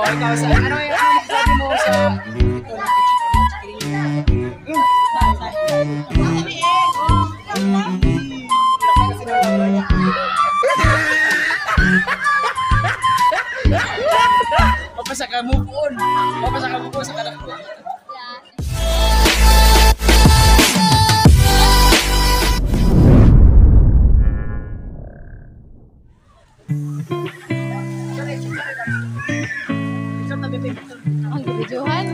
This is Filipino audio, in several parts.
ikaw sa ano sabi mo sa ito na papasa ka move on sa kanak ko. Ang videohan.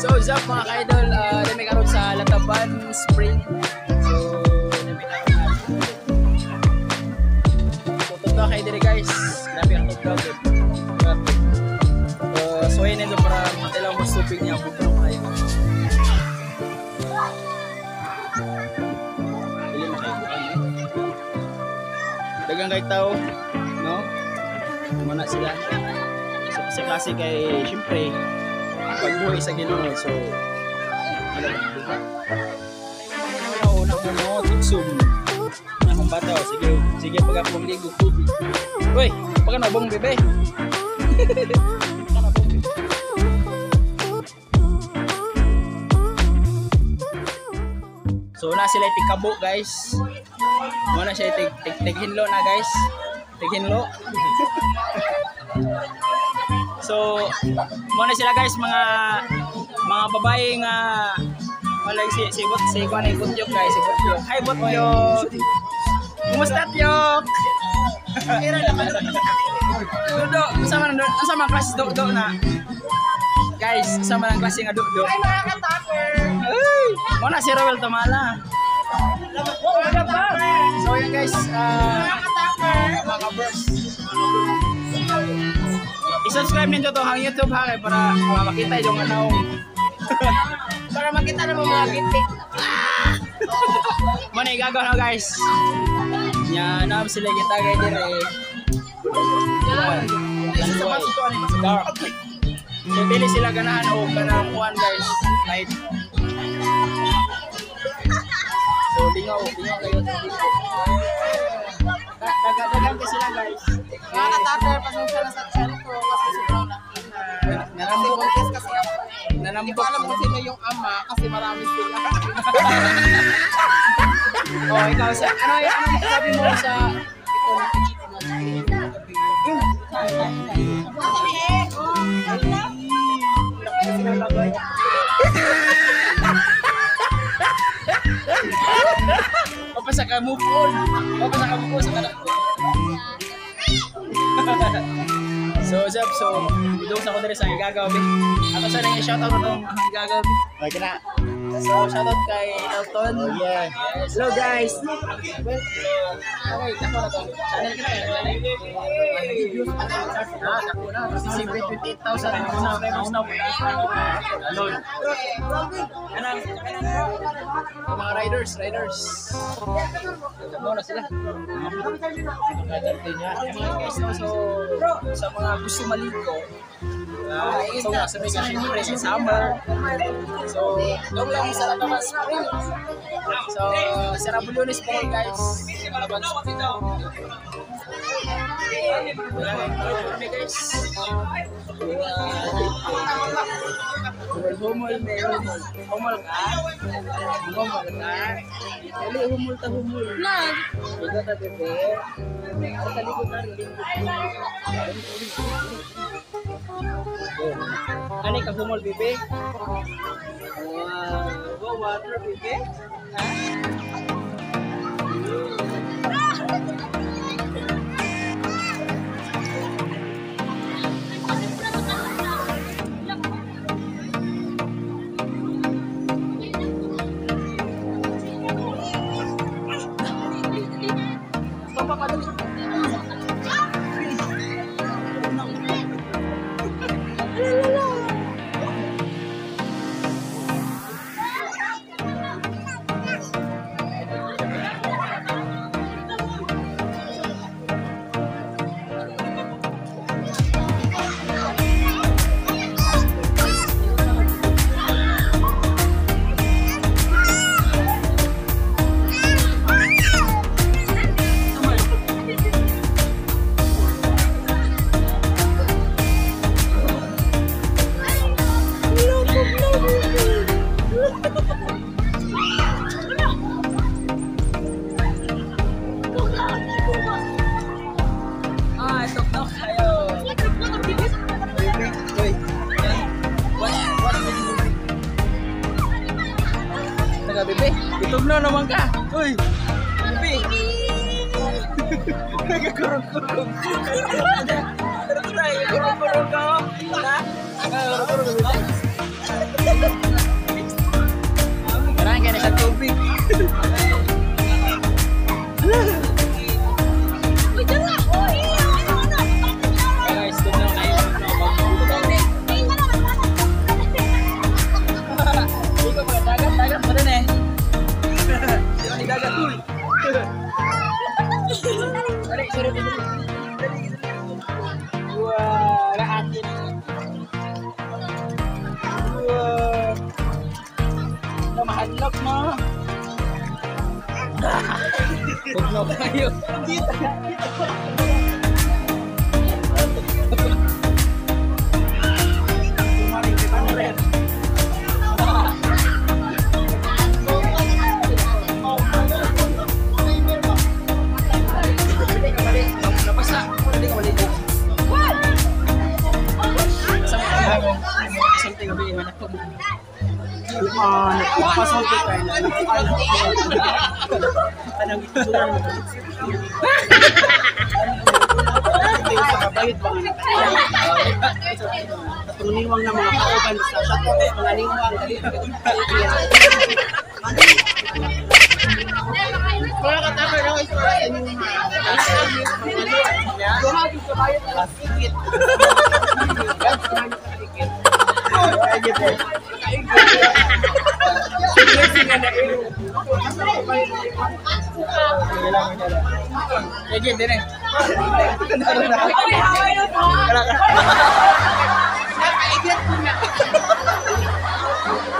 So, what's up mga ka-idol? Dami karoon sa Lataban Spring. So, dami karoon na. So, tugtog kayo dito guys. Dami ang tugtog. So, yun ito para matilaw mas tubig niya. Kung parang kayo. Pili mo kayo bukan. Dagang kayo tao. No? Kumana sila. So, sa klase kay, syempre, pagbuhay sa Ginoo. So, alam mo, una mo, tigsum. Akong bata, sige pag akong ligo. Uy, pag ano, bong bebe. So, na sila itikabo, guys. Muna siya tighinlo na, guys. Tighinlo. So, muna sila guys, mga babae nga wala si Butyok guys, si Butyok. Hi Butyok. Kumusta Tyok? Dodo, sama klase dodo na. Guys, sama lang klase nga dodo. Ay mga ka-topper. Ay, muna si Roel Tamala. So yun guys, mga bros. I-subscribe ninyo to ang YouTube ha para makita yung ano. Para makita naman mga bitik. Muna igagawa na guys. Yan na sila kita kay dire. So dili sila ganahan o kanang kuan guys. Right. So lingaw kayo. Dagan kasi sila guys. Mga ka-topper, pasensya na sa channel ko kasi sobrang kasi buntis kasi ako. Hindi ko alam kung sino yung ama kasi marami sila. Oh, ikaw sa ano sabi mo sa ito na papasa ka move on sa kanak ko. So, idong sa ko diri sa igagaw. Ato sa nang i-shoutout atong igagaw. Okay na. So, shoutout kay Elton. Yeah. Yes. Hello guys. Okay, tako na to. Channel kita. Tako na. Si 28,000 na po. Alone. Kanang mga riders. Ano na sila? So, sa mga gusto maligo, so sabi ka syempre sa summer. So, doon lang sa Lataban Spring. So, sa Rabulyones po guys. Lataban Spring. Guys. Humul ka. Dali humul. Na. Ito ta bebe. Sa likod na rin. Ani ka humol bibi? Wow, water bibi? Tok-tok kayo. Taga bebe, itom na naman ka. Uy, bebe. Nagkurog-kurog. Nagkurog-kurog ka. Ha? Nagkurog-kurog ka. Karang kaya na sa tubig. Wah, lahat yun. Wah. Namahanlok mo. Huwag na kayo. Nagpapasulti kayo na anong itutunan mo? Bayad ba nga atong niwang na mga kauban sa shuttle, mga niwang mga katakay na kayo sa inyong duhagi sa bayad na sikit din eh.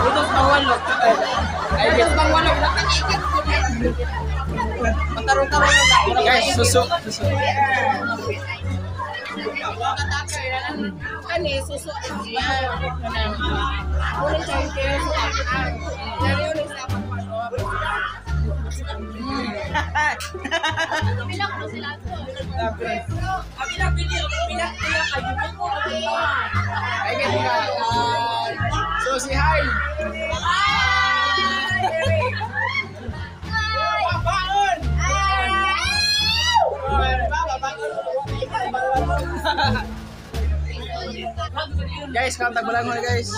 Utos pangwalok. Utos pangwalok. Matarong-tarong na. Guys, suso. Kani susu dia. Boleh cari dia dari udah siapa bilang ko sila to. Bilang kayo ko. Ay, ganyan ka. So, si hi. Baon! Guys, kantag balangon guys.